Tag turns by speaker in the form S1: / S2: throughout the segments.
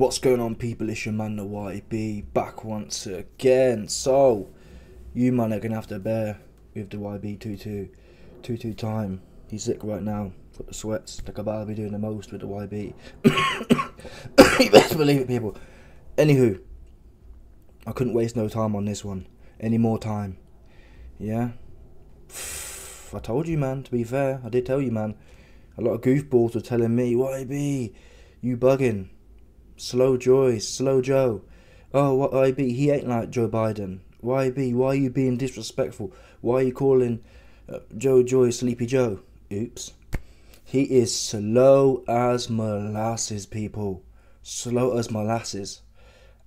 S1: What's going on, people? It's your man the YB back once again. So you man are gonna have to bear with the YB 2-2 time. He's sick right now. Got the sweats. Like about to be doing the most with the YB. You best believe it, people. Anywho, I couldn't waste no time on this one. Any more time. Yeah. I told you, man. To be fair, I did tell you, man. A lot of goofballs were telling me, YB, you bugging. Slow Joyce, slow Joe. Oh, what YB? He ain't like Joe Biden. YB, why are you being disrespectful? Why are you calling Joe Joyce Sleepy Joe? Oops. He is slow as molasses, people. Slow as molasses.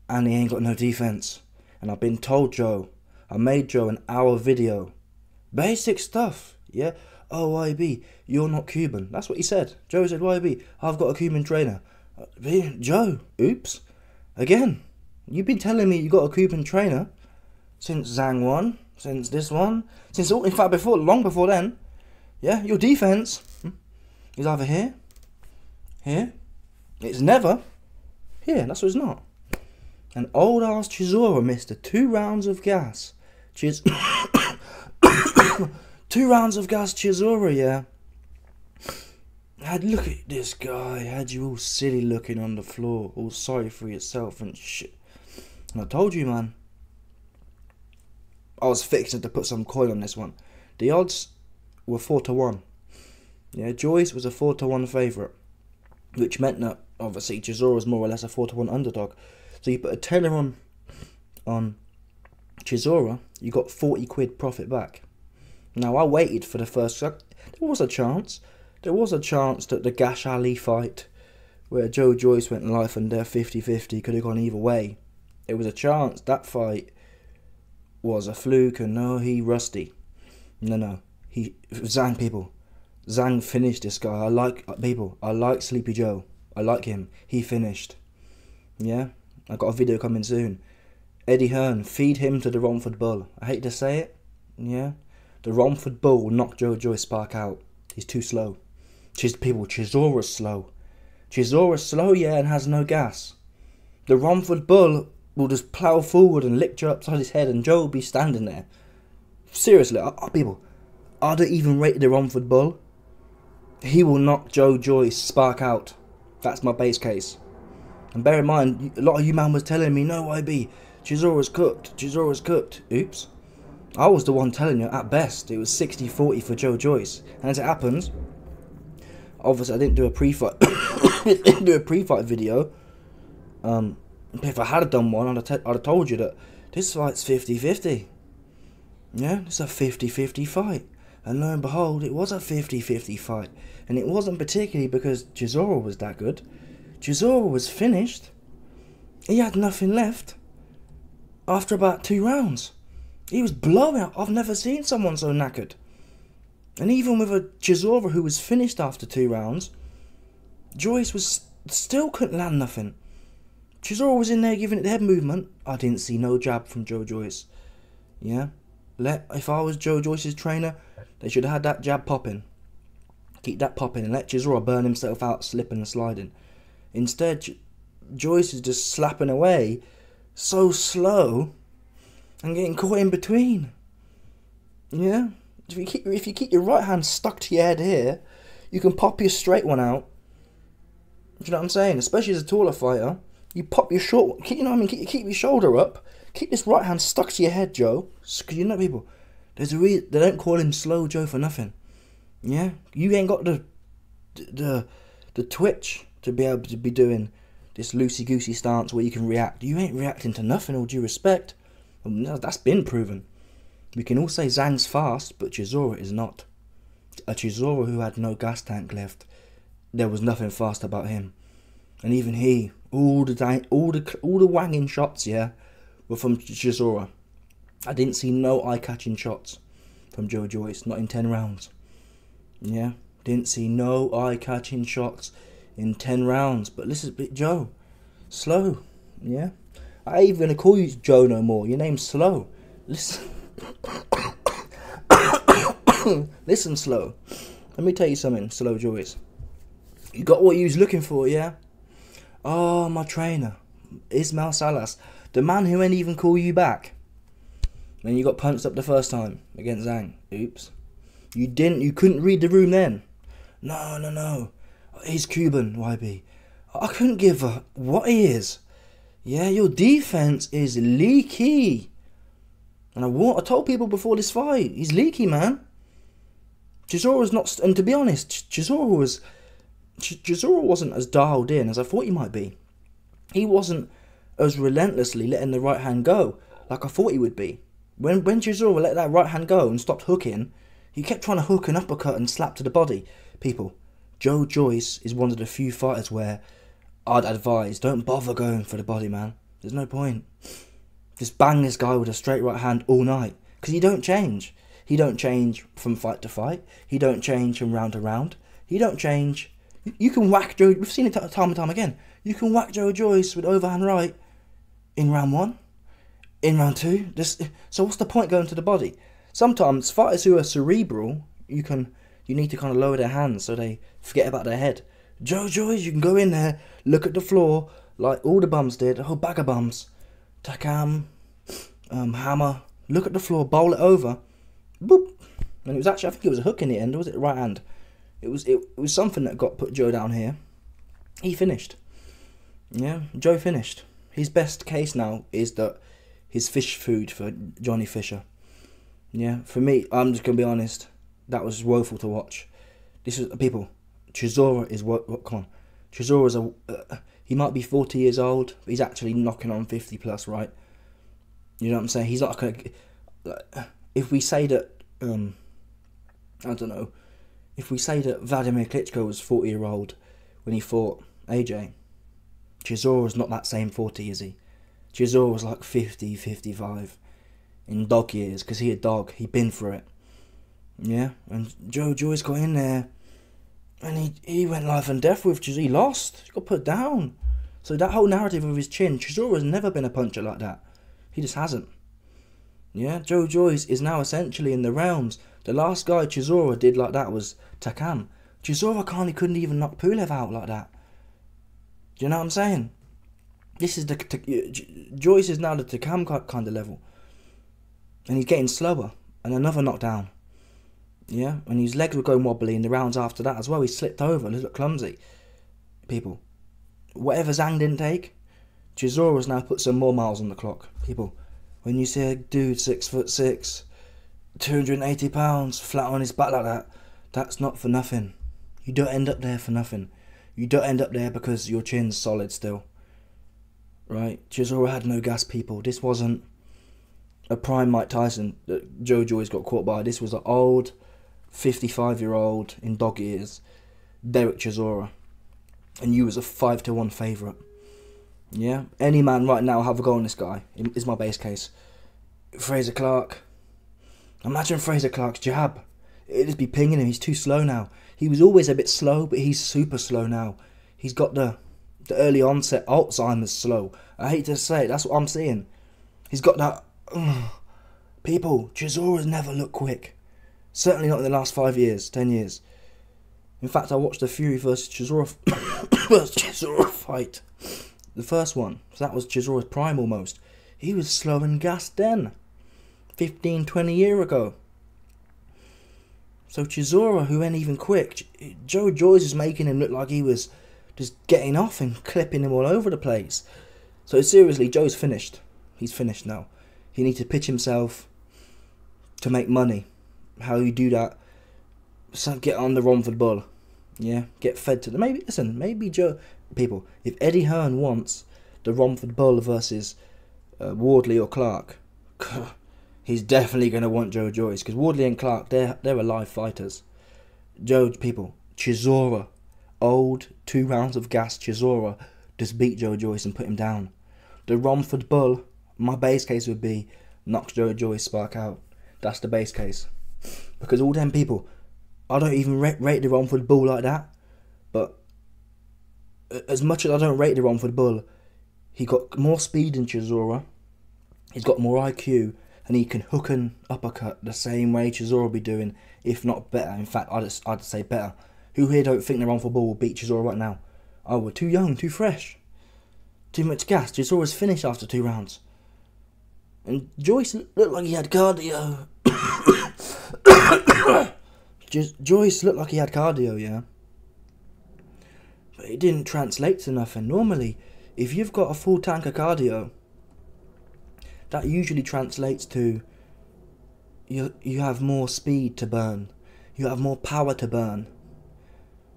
S1: And he ain't got no defense. And I've been told Joe. I made Joe an hour video. Basic stuff, yeah? Oh, YB, you're not Cuban. That's what he said. Joe said, YB, I've got a Cuban trainer. Joe, oops. Again, you've been telling me you got a Cuban trainer since Zhang one, since this one, since all, in fact, long before then. Yeah, your defense is either here. It's never here. That's what it's not. And old ass Chisora missed 2 rounds of gas. 2 rounds of gas, Chisora, yeah. Look at this guy. Had you all silly looking on the floor, all sorry for yourself and shit. And I told you, man. I was fixing to put some coin on this one. The odds were 4-1. Yeah, Joyce was a 4-1 favourite, which meant that obviously Chisora was more or less a 4-1 underdog. So you put a tenner on Chisora, you got 40 quid profit back. Now I waited for the first. There was a chance. There was a chance that the Gash Ali fight, where Joe Joyce went life and death 50-50, could have gone either way. There was a chance that fight was a fluke, and no, he rusty. No, Zhang, people. Zhang finished this guy. I like Sleepy Joe. I like him. He finished. Yeah, I got a video coming soon. Eddie Hearn, feed him to the Romford Bull. I hate to say it. Yeah, the Romford Bull will knock Joe Joyce Spark out. He's too slow. Chisora's slow. Chisora's slow, yeah, and has no gas. The Romford Bull will just plough forward and lick Joe upside his head, and Joe will be standing there. Seriously, people, I don't even rate the Romford Bull. He will knock Joe Joyce Spark out. That's my base case. And bear in mind, a lot of you man was telling me, no, YB, Chisora's cooked. Chisora's cooked. Oops. I was the one telling you, at best, it was 60-40 for Joe Joyce. And as it happens, obviously I didn't do a pre-fight video. If I had done one, I'd have told you that this fight's 50-50. Yeah, it's a 50-50 fight. And lo and behold, it was a 50-50 fight. And it wasn't particularly because Chisora was that good. Chisora was finished. He had nothing left after about 2 rounds. He was blowing out. I've never seen someone so knackered. And even with a Chisora who was finished after 2 rounds, Joyce still couldn't land nothing. Chisora was in there giving it the head movement. I didn't see no jab from Joe Joyce. Yeah? If I was Joe Joyce's trainer, they should have had that jab popping. Keep that popping and let Chisora burn himself out, slipping and sliding. Instead, Joyce is just slapping away so slow and getting caught in between. Yeah? If you keep your right hand stuck to your head here, you can pop your straight one out. Do you know what I'm saying? Especially as a taller fighter, you pop your short one. You know what I mean? Keep your shoulder up. Keep this right hand stuck to your head, Joe. Because you know, people, there's a reason they don't call him Slow Joe for nothing. Yeah, you ain't got the twitch to be able to be doing this loosey goosey stance where you can react. You ain't reacting to nothing, all due respect. Well, that's been proven. We can all say Zhang's fast, but Chisora is not. A Chisora who had no gas tank left, there was nothing fast about him. And even he, all the wanging shots, yeah, were from Chisora. I didn't see no eye-catching shots from Joe Joyce, not in 10 rounds. Yeah, didn't see no eye-catching shots in 10 rounds. But listen, Joe, slow, yeah. I ain't even gonna call you Joe no more. Your name's Slow. Listen. Listen, Slow. Let me tell you something, Slow Joyce. You got what you was looking for, yeah? Oh, my trainer, Ismail Salas, the man who ain't even call you back when you got punched up the first time against Zhang. Oops. You couldn't read the room then. No. He's Cuban, YB. I couldn't give a what he is. Yeah, your defense is leaky. And I told people before this fight, he's leaky, man. Chisora's not, and to be honest, Chisora wasn't as dialed in as I thought he might be. He wasn't as relentlessly letting the right hand go like I thought he would be. When Chisora let that right hand go and stopped hooking, he kept trying to hook an uppercut and slap to the body. People, Joyce is one of the few fighters where I'd advise, don't bother going for the body, man. There's no point. Just bang this guy with a straight right hand all night. Because he don't change. He don't change from fight to fight. He don't change from round to round. He don't change. You can whack Joe. We've seen it time and time again. You can whack Joyce with overhand right in round 1, in round 2. So what's the point going to the body? Sometimes fighters who are cerebral, you need to kind of lower their hands so they forget about their head. Joyce, you can go in there, look at the floor like all the bums did, a whole bag of bums. Takam, hammer, look at the floor, bowl it over, boop. And it was actually, I think it was a hook in the end, or was it right hand? It was something that put Joe down here. He finished. Yeah, Joe finished. His best case now is that his fish food for Johnny Fisher. Yeah, for me, I'm just going to be honest, that was woeful to watch. This is, people, Chisora is what, come on. Chisora's he might be 40 years old, but he's actually knocking on 50 plus, right? You know what I'm saying? He's not going to... If we say that... I don't know. If we say that Vladimir Klitschko was 40-year-old when he fought AJ, Chisora's not that same 40, is he? Chisora was like 50, 55 in dog years, because he a dog. He'd been through it. Yeah? And Joyce got in there, and he went life and death with Chisora. He lost. He got put down. So that whole narrative of his chin, Chisora's never been a puncher like that. He just hasn't. Yeah, Joyce is now essentially in the realms. The last guy Chisora did like that was Takam. Chisora couldn't even knock Pulev out like that. Do you know what I'm saying? This is Joyce is now the Takam kind of level. And he's getting slower. And another knockdown. Yeah, and his legs were going wobbly in the rounds after that as well. He slipped over, he looked clumsy. People, whatever Zhang didn't take, Chisora's now put some more miles on the clock. People, when you see a dude 6'6", 280 pounds, flat on his back like that, that's not for nothing. You don't end up there for nothing. You don't end up there because your chin's solid still. Right? Chisora had no gas, people. This wasn't a prime Mike Tyson that Joyce got caught by. This was an old 55-year-old in dog years, Derek Chisora, and you was a 5-1 favourite. Yeah, any man right now have a go on this guy is my base case. Fraser Clark, imagine Fraser Clark's jab. It'd just be pinging him. He's too slow now. He was always a bit slow, but he's super slow now. He's got the early onset Alzheimer's slow. I hate to say it, that's what I'm seeing. He's got that. People, Chisora's never looked quick. Certainly not in the last 5 years, 10 years. In fact, I watched the Fury versus Chisora fight. The first one. So that was Chisora's prime almost. He was slow and gassed then. 15, 20 years ago. So Chisora, who ain't even quick, Joyce is making him look like he was just getting off and clipping him all over the place. So seriously, Joe's finished. He's finished now. He needs to pitch himself to make money. How you do that? So get on the Romford Bull. Yeah, get fed to the maybe Joe. People, if Eddie Hearn wants the Romford Bull versus Wardley or Clark, he's definitely going to want Joyce, because Wardley and Clark, they're alive fighters. People, Chisora, old 2 rounds of gas Chisora, just beat Joyce and put him down. The Romford Bull, my base case would be knocks Joyce spark out. That's the base case, because all them people, I don't even rate the Romford Bull like that, but as much as I don't rate the Romford Bull, he got more speed than Chisora, he's got more IQ, and he can hook and uppercut the same way Chisora be doing, if not better. In fact, I'd say better. Who here don't think the Romford Bull will beat Chisora right now? Oh, we're too young, too fresh. too much gas. Chisora's finished after 2 rounds. And Joyce looked like he had cardio. Joyce looked like he had cardio, yeah. But it didn't translate to nothing. Normally, if you've got a full tank of cardio, that usually translates to you have more speed to burn. You have more power to burn.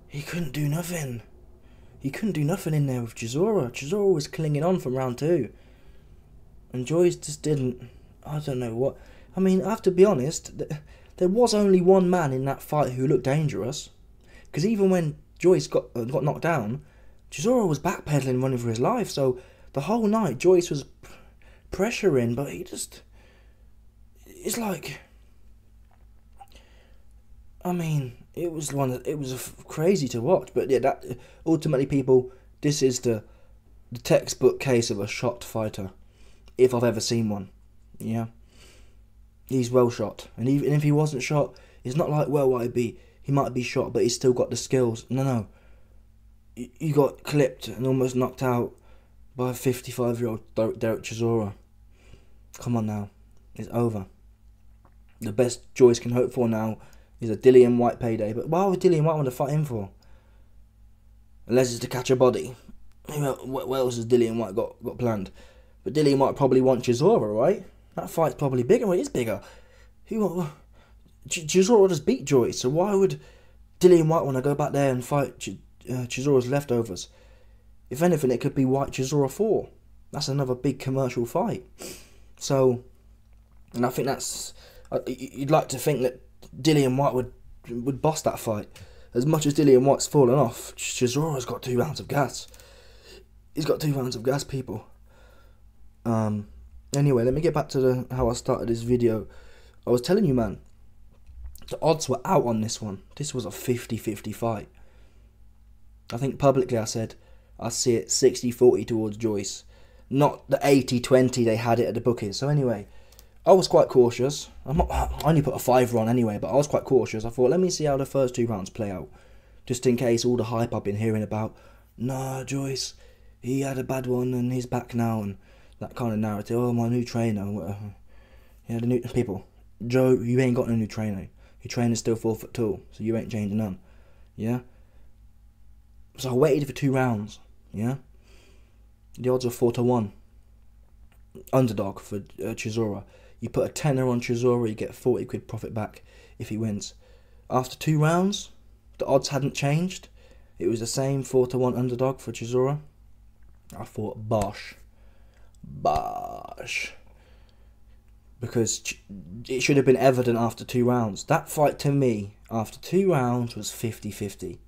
S1: He couldn't do nothing. He couldn't do nothing in there with Chisora. Chisora was clinging on from round 2. And Joyce just didn't. I don't know what. I mean, I have to be honest. There was only one man in that fight who looked dangerous. Because even when Joyce got knocked down, Chisora was backpedaling, running for his life. So the whole night, Joyce was pressuring, but he just. It's like. I mean, it was crazy to watch. But yeah, that ultimately, people, this is the textbook case of a shot fighter. If I've ever seen one, yeah. He's well shot, and even if he wasn't shot, it's not like, well, he might be shot, but he's still got the skills. No. You got clipped and almost knocked out by a 55-year-old Derek Chisora. Come on now, it's over. The best Joyce can hope for now is a Dillian Whyte payday. But why would Dillian Whyte want to fight him for? Unless it's to catch a body. What else has Dillian Whyte got planned? But Dillian might probably want Chisora, right? That fight's probably bigger. Well, it is bigger. Chisora just beat Joyce, so why would Dillian Whyte want to go back there and fight Chisora's leftovers? If anything, it could be Whyte Chisora 4. That's another big commercial fight. So, and I think that's. You'd like to think that Dillian Whyte would boss that fight. As much as Dillian Whyte's fallen off, Chisora's got 2 rounds of gas. He's got 2 rounds of gas, people. Anyway, let me get back to how I started this video. I was telling you, man, the odds were out on this one. This was a 50-50 fight. I think publicly I said I see it 60-40 towards Joyce. Not the 80-20 they had it at the bookies. So anyway, I was quite cautious. I only put a 5 on anyway, but I was quite cautious. I thought, let me see how the first 2 rounds play out. Just in case all the hype I've been hearing about, nah, Joyce, he had a bad one and he's back now, and that kind of narrative. Oh, my new trainer. Yeah, the new people. Joe, you ain't got no new trainer. Your trainer's still 4'2", so you ain't changing none. Yeah. So I waited for 2 rounds. Yeah. The odds are 4-1. Underdog for Chisora. You put a tenner on Chisora, you get 40 quid profit back if he wins. After 2 rounds, the odds hadn't changed. It was the same 4-1 underdog for Chisora. I thought, bosh. Because it should have been evident after 2 rounds. That fight to me, after 2 rounds, was 50-50.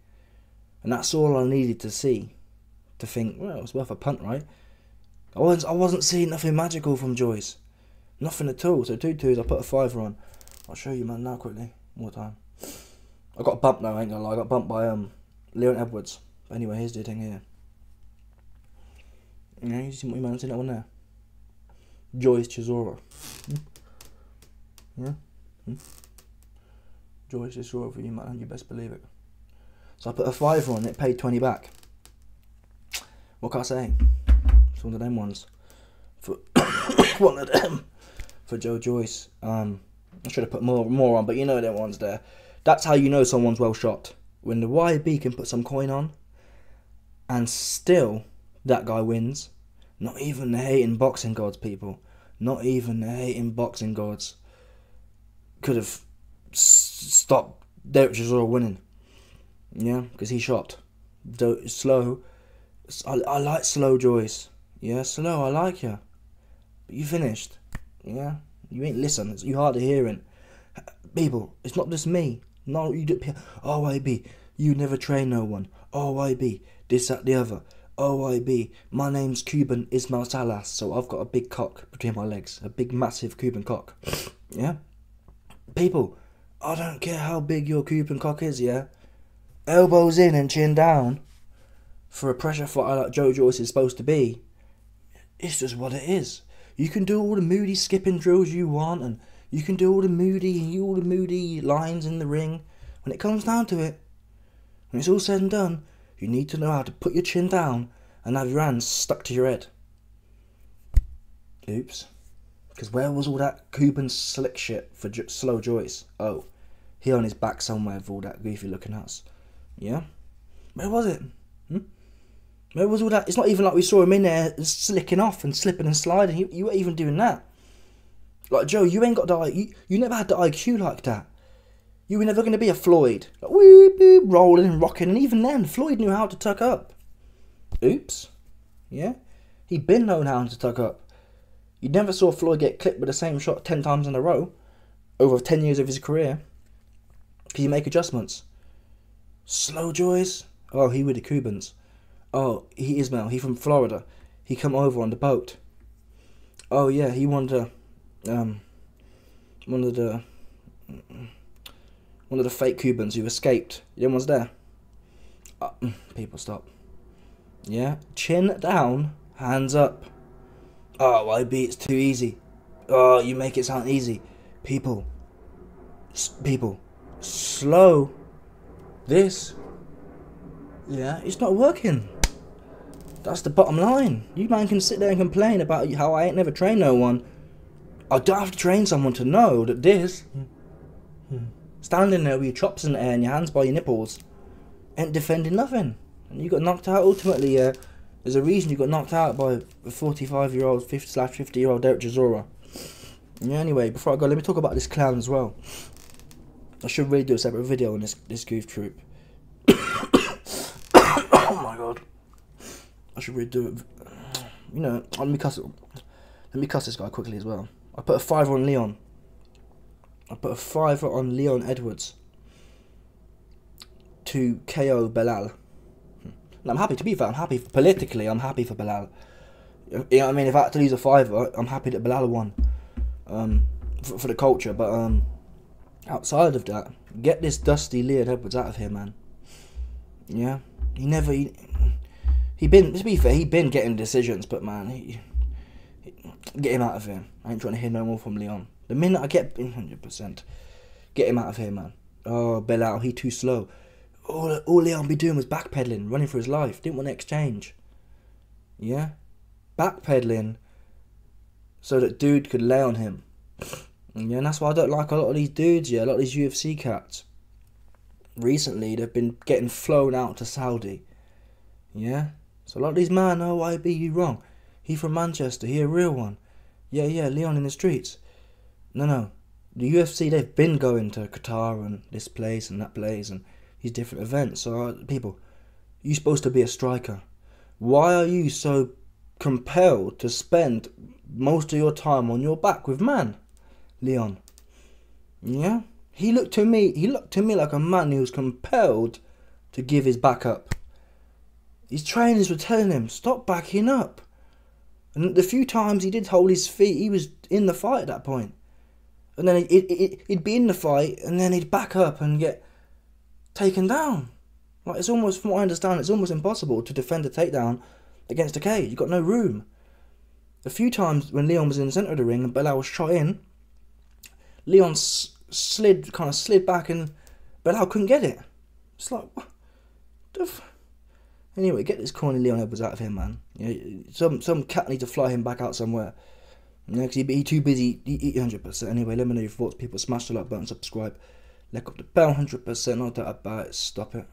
S1: And that's all I needed to see. To think, well, it's worth a punt, right? I wasn't seeing nothing magical from Joyce. Nothing at all. So 2-2s, I put a 5 on. I'll show you, man, now quickly. One more time. I got bumped though, I ain't gonna lie. I got bumped by Leon Edwards. But anyway, here's the thing here. Yeah, you see what you man, see that one there? Joyce Chisora. Yeah? Joyce Chisora for you, man, you best believe it. So I put a 5 on it, paid 20 back. What can I say? It's one of them ones. For one of them. For Joe Joyce. I should have put more on, but you know them ones there. That's how you know someone's well shot. When the YB can put some coin on, and still that guy wins. Not even the hating boxing gods, people. Not even the hating boxing gods could have stopped Derek Chisora winning. Yeah, because he shot. Slow. I like slow Joyce. Yeah, slow, I like you. But you finished. Yeah, you ain't listen. You hard of hearing. People, it's not just me. No, you do. Oh, YB, you never train no one. Oh, YB, this, that, the other. Oh, YB, my name's Cuban Ismail Salas, so I've got a big cock between my legs. A big, massive Cuban cock. Yeah? People, I don't care how big your Cuban cock is, yeah? Elbows in and chin down for a pressure fighter like Joe Joyce is supposed to be. It's just what it is. You can do all the moody skipping drills you want, and you can do all the moody lines in the ring. When it comes down to it, when it's all said and done, you need to know how to put your chin down and have your hands stuck to your head. Oops. Because where was all that Cuban slick shit for slow Joyce? Oh, he on his back somewhere with all that goofy looking ass. Yeah? Where was it? Where was all that? It's not even like we saw him in there slicking off and slipping and sliding. You weren't even doing that. Like, Joe, you ain't got the you never had the IQ like that. You were never going to be a Floyd. Like, whoop, whoop, rolling and rocking. And even then, Floyd knew how to tuck up. Oops. Yeah? He'd been known how to tuck up. You never saw Floyd get clipped with the same shot 10 times in a row over 10 years of his career. Can you make adjustments? Slow Joyce? Oh, he with the Cubans. Oh, he Ismail. He from Florida. He come over on the boat. Oh yeah, he one of the fake Cubans who escaped. The other one's there. People stop. Yeah, chin down, hands up. Oh, YB, it's too easy. Oh, you make it sound easy. People, slow this. Yeah, it's not working. That's the bottom line. You man can sit there and complain about how I ain't never trained no one. I don't have to train someone to know that this standing there with your chops in the air and your hands by your nipples ain't defending nothing. And you got knocked out ultimately. There's a reason you got knocked out by a 45-year-old, 50/50-year-old Derek Chisora. Yeah, anyway, before I go, let me talk about this clown as well. I should really do a separate video on this goof troop. Oh my god. I should really do it. You know, let me cuss this guy quickly as well. I put a 5 on Leon. I put a 5 on Leon Edwards to KO Belal. And I'm happy, to be fair, I'm happy politically, I'm happy for Belal. You know what I mean? If I had to lose a 5, I'm happy that Belal won. For the culture, but outside of that, get this dusty Leon Edwards out of here, man. Yeah? He been, to be fair, he been getting decisions, but man, get him out of here. I ain't trying to hear no more from Leon. The minute I get 100%, get him out of here, man. Oh, Belal, he too slow. All Leon be doing was backpedaling, running for his life. Didn't want to exchange. Yeah? Backpedaling so that dude could lay on him. Yeah, and that's why I don't like a lot of these dudes, yeah, a lot of these UFC cats. Recently, they've been getting flown out to Saudi. Yeah? So a lot of these man, oh, I be you wrong. He from Manchester, he a real one. Yeah, Leon in the streets. No. The UFC, they've been going to Qatar and this place and that place and these different events. So, people, you're supposed to be a striker. Why are you so compelled to spend most of your time on your back with man, Leon? Yeah? He looked to me like a man who was compelled to give his back up. His trainers were telling him, stop backing up. And the few times he did hold his feet, he was in the fight at that point. And then he'd be in the fight, and then he'd back up and get taken down. Like, it's almost, from what I understand, it's almost impossible to defend a takedown against a cage. You've got no room. A few times when Leon was in the centre of the ring and Belal was shot in, Leon slid back and Belal couldn't get it. It's like, what the Anyway, get this corny Leon Edwards out of here, man. Yeah, some cat needs to fly him back out somewhere. Yeah, because he's too busy. 100%. Anyway, let me know your thoughts, people. Smash the like button, subscribe. Lick up the bell, 100%. No doubt about it. Stop it.